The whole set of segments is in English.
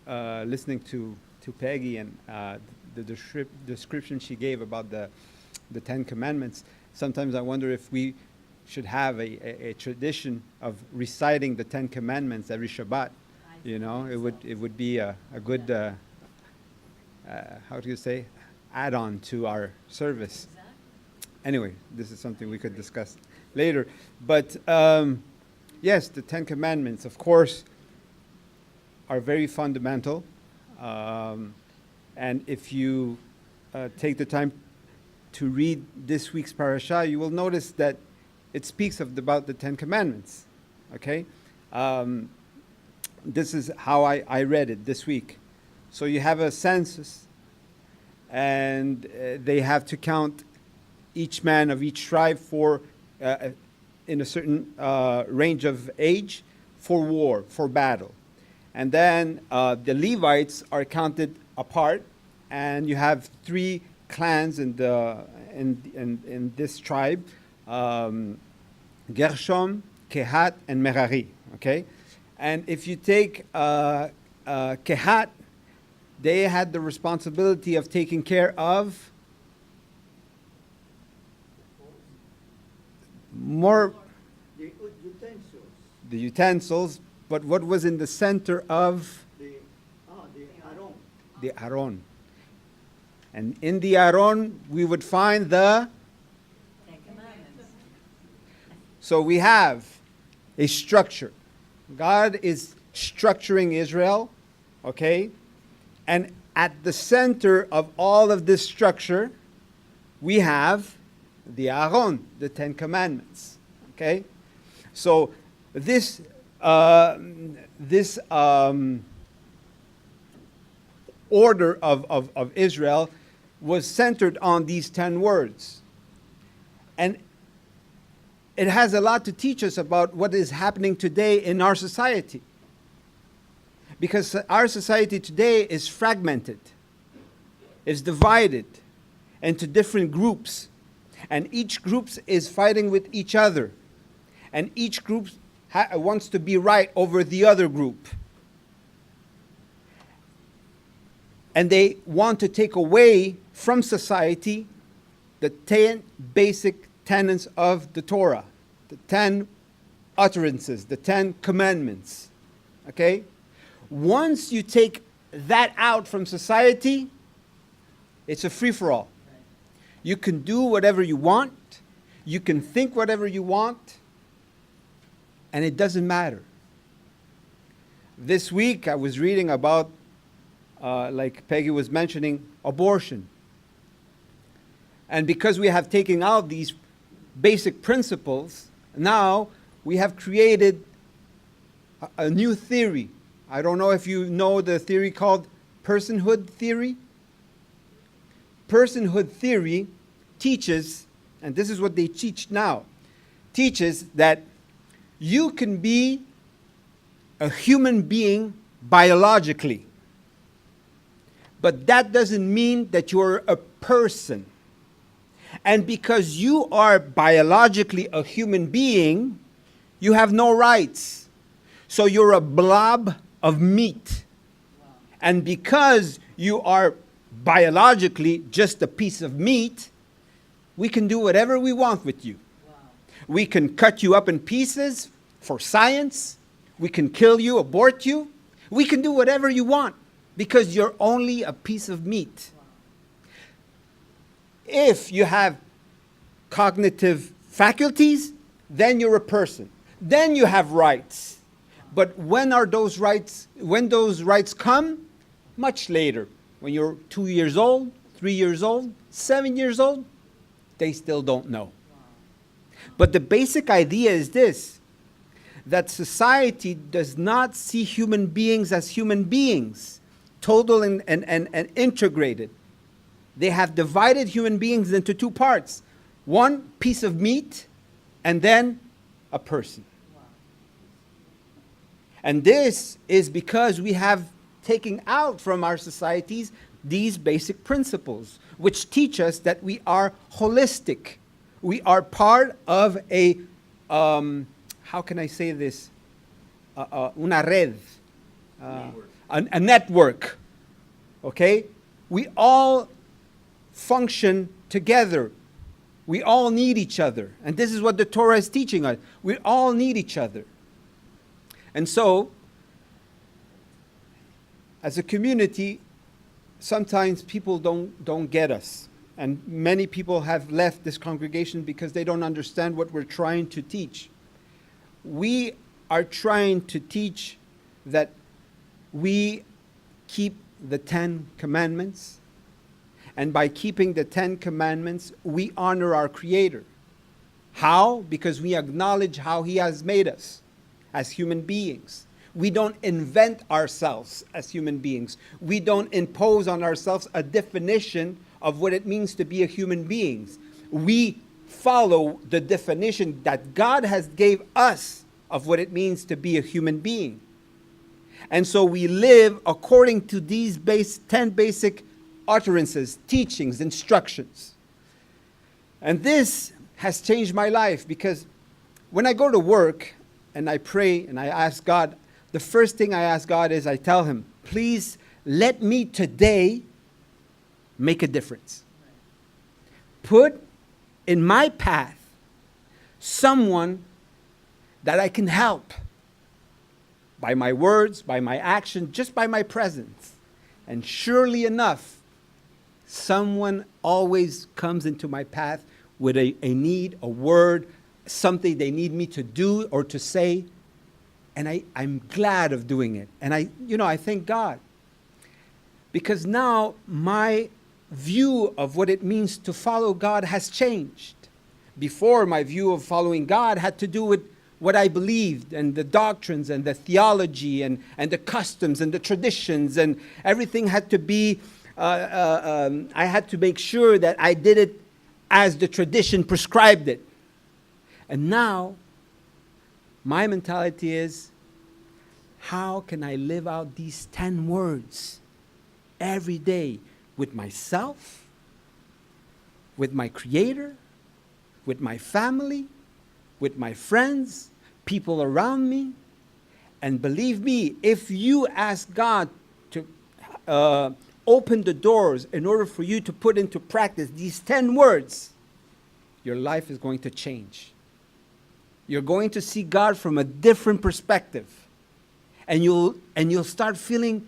listening to Peggy and the description she gave about the Ten Commandments, sometimes I wonder if we should have a tradition of reciting the Ten Commandments every Shabbat. You know, it would be a good how do you say, add-on to our service. Anyway, this is something we could discuss later. But yes, the Ten Commandments, of course, are very fundamental. And if you take the time to read this week's parasha, you will notice that it speaks about the Ten Commandments. Okay? This is how I read it this week. So you have a census, and they have to count each man of each tribe for in a certain range of age for war, for battle. And then the Levites are counted apart, and you have three clans in this tribe: Gershon, Kehat, and Merari. Okay, and if you take Kehat, they had the responsibility of taking care of more the utensils, but what was in the center of the Aron. And in the Aron, we would find the Ten Commandments. So we have a structure. God is structuring Israel, okay? And at the center of all of this structure, we have the Aron, the Ten Commandments, okay? So this order of Israel was centered on these 10 words. And it has a lot to teach us about what is happening today in our society. Because our society today is fragmented, is divided into different groups. And each group is fighting with each other. And each group wants to be right over the other group. And they want to take away from society the 10 basic tenets of the Torah, the 10 utterances, the 10 commandments. Okay? Once you take that out from society, it's a free-for-all. You can do whatever you want. You can think whatever you want. And it doesn't matter. This week I was reading about, like Peggy was mentioning, abortion. And because we have taken out these basic principles, now we have created a new theory. I don't know if you know the theory called personhood theory. Personhood theory teaches, and this is what they teach now, teaches that you can be a human being biologically, but that doesn't mean that you're a person. And because you are biologically a human being, you have no rights. So you're a blob of meat. And because you are biologically just a piece of meat, we can do whatever we want with you. We can cut you up in pieces for science. We can kill you, abort you. We can do whatever you want because you're only a piece of meat. If you have cognitive faculties, then you're a person. Then you have rights. But when are those rights? When those rights come? Much later. When you're 2 years old, 3 years old, 7 years old, they still don't know. But the basic idea is this, that society does not see human beings as human beings, total and integrated. They have divided human beings into two parts. One piece of meat, and then a person. And this is because we have taken out from our societies these basic principles, which teach us that we are holistic. We are part of a, how can I say this? Una red. a network. Okay? We all function together. We all need each other. And this is what the Torah is teaching us. We all need each other. And so, as a community, sometimes people don't get us. And many people have left this congregation because they don't understand what we're trying to teach. We are trying to teach that we keep the 10 Commandments. And by keeping the 10 Commandments, we honor our Creator. How? Because we acknowledge how He has made us as human beings. We don't invent ourselves as human beings. We don't impose on ourselves a definition of what it means to be a human being. We follow the definition that God has gave us of what it means to be a human being. And so we live according to these 10 basic utterances, teachings, instructions. And this has changed my life, because when I go to work and I pray and I ask God, the first thing I ask God is I tell Him, please let me today make a difference. Put in my path someone that I can help by my words, by my action, just by my presence. And surely enough, someone always comes into my path with a need, a word, something they need me to do or to say. And I'm glad of doing it. And I thank God. Because now my view of what it means to follow God has changed. Before, my view of following God had to do with what I believed, and the doctrines, and the theology, and the customs, and the traditions, and everything had to be, I had to make sure that I did it as the tradition prescribed it. And now, my mentality is, how can I live out these 10 words every day with myself, with my Creator, with my family, with my friends, people around me? And believe me, if you ask God to open the doors in order for you to put into practice these 10 words, your life is going to change. You're going to see God from a different perspective. And you'll start feeling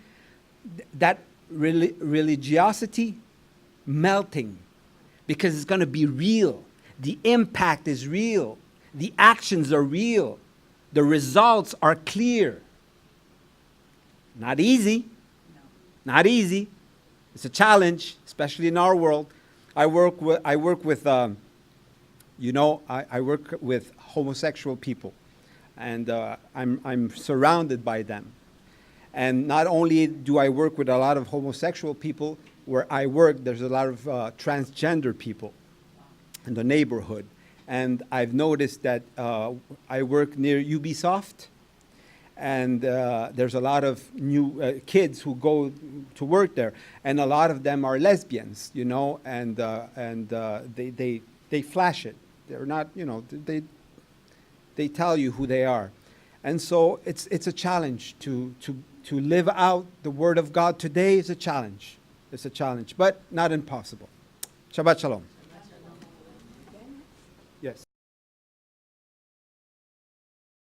that religiosity melting, because it's going to be real. The impact is real. The actions are real. The results are clear. Not easy. No. Not easy. It's a challenge, especially in our world. I work with homosexual people, and I'm surrounded by them. And not only do I work with a lot of homosexual people, where I work, there's a lot of transgender people in the neighborhood. And I've noticed that I work near Ubisoft, and there's a lot of new kids who go to work there, and a lot of them are lesbians, and they flash it. They're not, they tell you who they are. And so it's a challenge to live out the Word of God today. Is a challenge. It's a challenge, but not impossible. Shabbat Shalom.